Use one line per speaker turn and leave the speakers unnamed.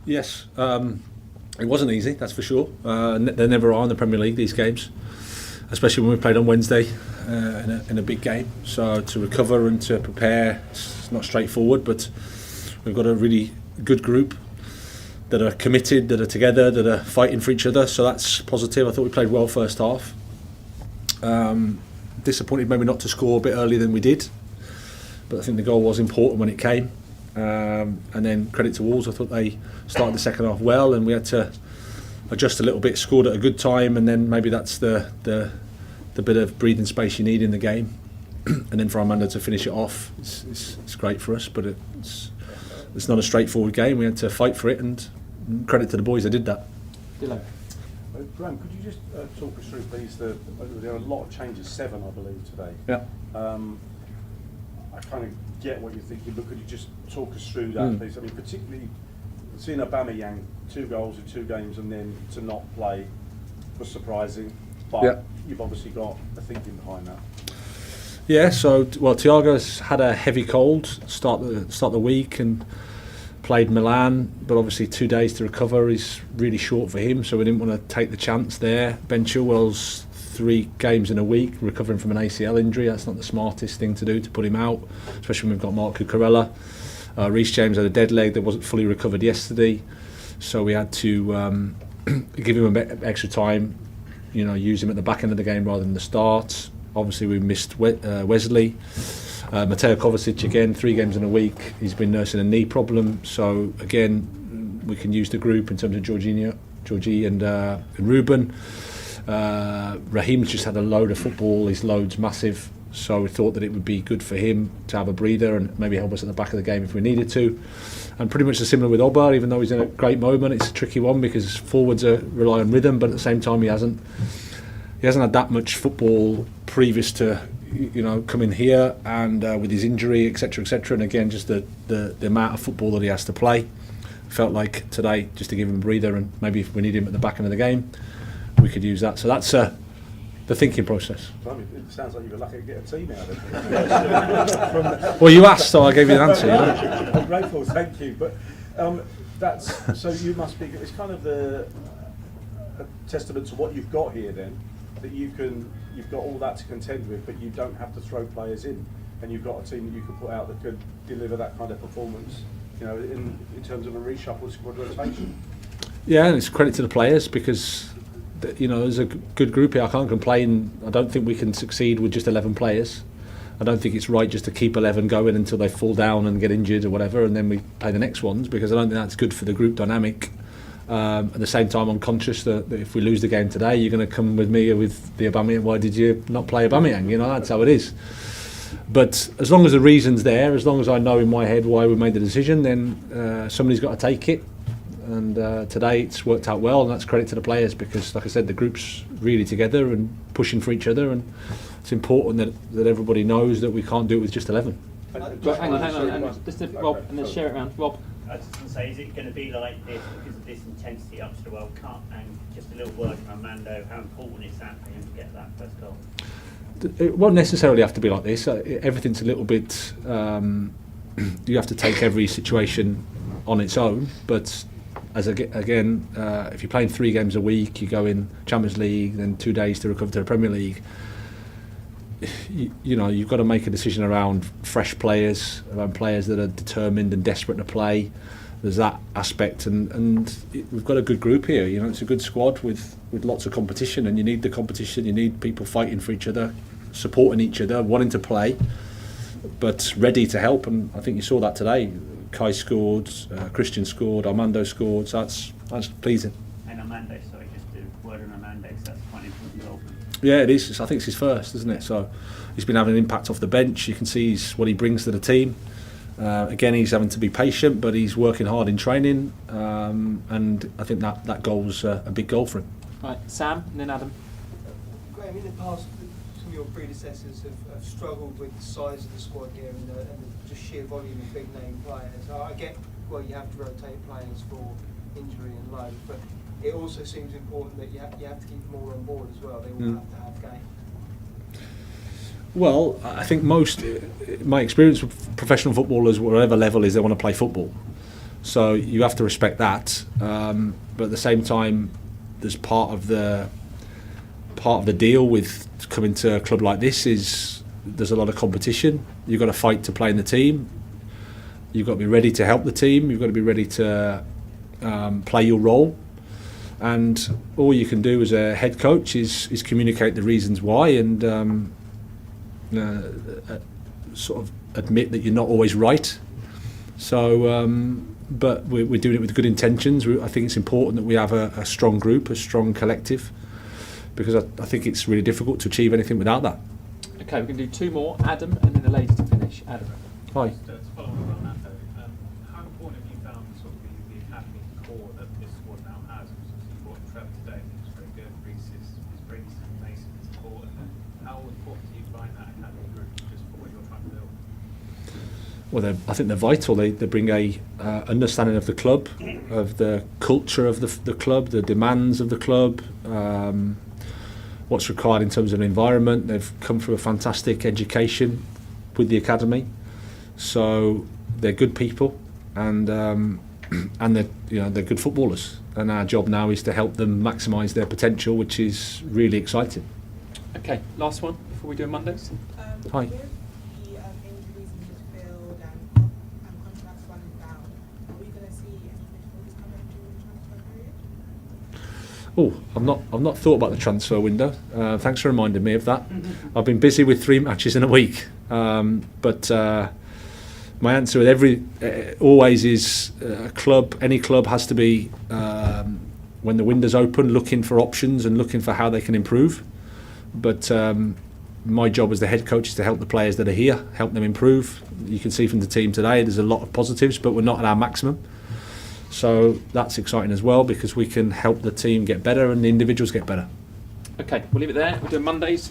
Yes, it wasn't easy, that's for sure. They never are in the Premier League, these games, especially when we played on Wednesday in a big game. So to recover and to prepare, it's not straightforward, but we've got a really good group that are committed, that are together, that are fighting for each other. So that's positive. I thought we played well first half. Disappointed maybe not to score a bit earlier than we did, but I think the goal was important when it came. And then credit to Wolves, I thought they started the second half well, and we had to adjust a little bit, scored at a good time, and then maybe that's the bit of breathing space you need in the game. And then for Armando to finish it off, it's great for us, but it's not a straightforward game. We had to fight for it, and credit to the boys that did that.
Dylan.
Graham, could you just talk us through, please, there are a lot of changes, 7 I believe today.
Yeah.
I kind of get what you're thinking, but could you just talk us through that, please? I mean, particularly seeing Aubameyang 2 goals in 2 games and then to not play was surprising, but you've obviously got a thinking behind that.
Yeah, so Thiago's had a heavy cold start the week and played Milan, but obviously 2 days to recover is really short for him, so we didn't want to take the chance there. Ben Chilwell's 3 games in a week, recovering from an ACL injury. That's not the smartest thing to do, to put him out, especially when we've got Marc Cucurella. Reece James had a dead leg that wasn't fully recovered yesterday, so we had to give him a bit extra time, use him at the back end of the game rather than the start. Obviously we missed Wesley. Mateo Kovacic again, 3 games in a week. He's been nursing a knee problem, so again we can use the group in terms of Georgie and Ruben. Raheem's just had a load of football. His load's massive, so we thought that it would be good for him to have a breather and maybe help us at the back of the game if we needed to. And pretty much similar with Oba, even though he's in a great moment, it's a tricky one because forwards rely on rhythm, but at the same time he hasn't had that much football previous to coming here, and with his injury, etc., and again just the amount of football that he has to play. Felt like today just to give him a breather, and maybe if we need him at the back end of the game we could use that. So that's the thinking process.
It sounds like you were lucky to get a team out of it.
Well, you asked, so I gave you an answer.
I'm grateful, thank you. But that's so you must be. It's kind of a testament to what you've got here, then, that you've got all that to contend with, but you don't have to throw players in, and you've got a team that you can put out that could deliver that kind of performance. In terms of a reshuffle squad rotation. Yeah,
and it's credit to the players because. There's a good group here. I can't complain. I don't think we can succeed with just 11 players. I don't think it's right just to keep 11 going until they fall down and get injured or whatever, and then we play the next ones, because I don't think that's good for the group dynamic. At the same time, I'm conscious that if we lose the game today, you're going to come with me with the Aubameyang. Why did you not play Aubameyang? That's how it is. But as long as the reason's there, as long as I know in my head why we made the decision, then somebody's got to take it. And today it's worked out well, and that's credit to the players because, like I said, the group's really together and pushing for each other, and it's important that everybody knows that we can't do it with just 11.
Hang on. And just Rob, and then share it around. Rob.
I was just going to say, is it going to be like this because of this intensity up to the World Cup? And just a little word from Armando, how important is that for him to get that first goal?
It won't necessarily have to be like this. Everything's a little bit. You have to take every situation on its own, but. If you're playing 3 games a week, you go in Champions League, then 2 days to recover to the Premier League. You've got to make a decision around fresh players, around players that are determined and desperate to play. There's that aspect, and we've got a good group here. It's a good squad with lots of competition, and you need the competition. You need people fighting for each other, supporting each other, wanting to play, but ready to help. And I think you saw that today. Kai scored, Christian scored, Armando scored, so that's pleasing.
And Armando, sorry, just a word on Armando, so that's quite an important goal.
Yeah, it is. I think it's his first, isn't it? So he's been having an impact off the bench. You can see what he brings to the team. Again, he's having to be patient, but he's working hard in training, and I think that goal's a big goal for him.
Right, Sam, and then Adam.
Graham, in the past, some of your predecessors have struggled with the size of the squad here and the just sheer volume of big name players. I get, you have to rotate players for injury and load, but it also seems important that you have to keep them all on board as well. They all have to have game.
Well, I think my experience with professional footballers, whatever level is, they want to play football. So you have to respect that, but at the same time, there's part of the deal with coming to a club like this is there's a lot of competition. You've got to fight to play in the team. You've got to be ready to help the team. You've got to be ready to play your role. And all you can do as a head coach is communicate the reasons why and sort of admit that you're not always right. So, but we're doing it with good intentions. I think it's important that we have a strong group, a strong collective, because I think it's really difficult to achieve anything without that.
Okay, we're going to do two more. Adam, and then the ladies to finish. Adam.
Hi.
Just to follow on from that though, how important have you found sort of the academy core that this squad now has? Obviously you brought Trevor today, it's very good. Reece is Mason is important. How important do you find that academy group just for what you're trying to build?
Well, I think they're vital. They bring a understanding of the club, of the culture of the club, the demands of the club, what's required in terms of an environment. They've come through a fantastic education with the academy, so they're good people, and they're good footballers. And our job now is to help them maximise their potential, which is really exciting.
Okay, last one before we do Mondays.
Hi.
With the injuries in midfield and contracts running down, are we going to see any midfielders come in during the transfer period?
Oh, I've not thought about the transfer window. Thanks for reminding me of that. I've been busy with 3 matches in a week, but my answer with always is any club has to be when the window's open, looking for options and looking for how they can improve. But my job as the head coach is to help the players that are here, help them improve. You can see from the team today, there's a lot of positives, but we're not at our maximum. So that's exciting as well because we can help the team get better and the individuals get better.
Okay, we'll leave it there. We'll do Mondays.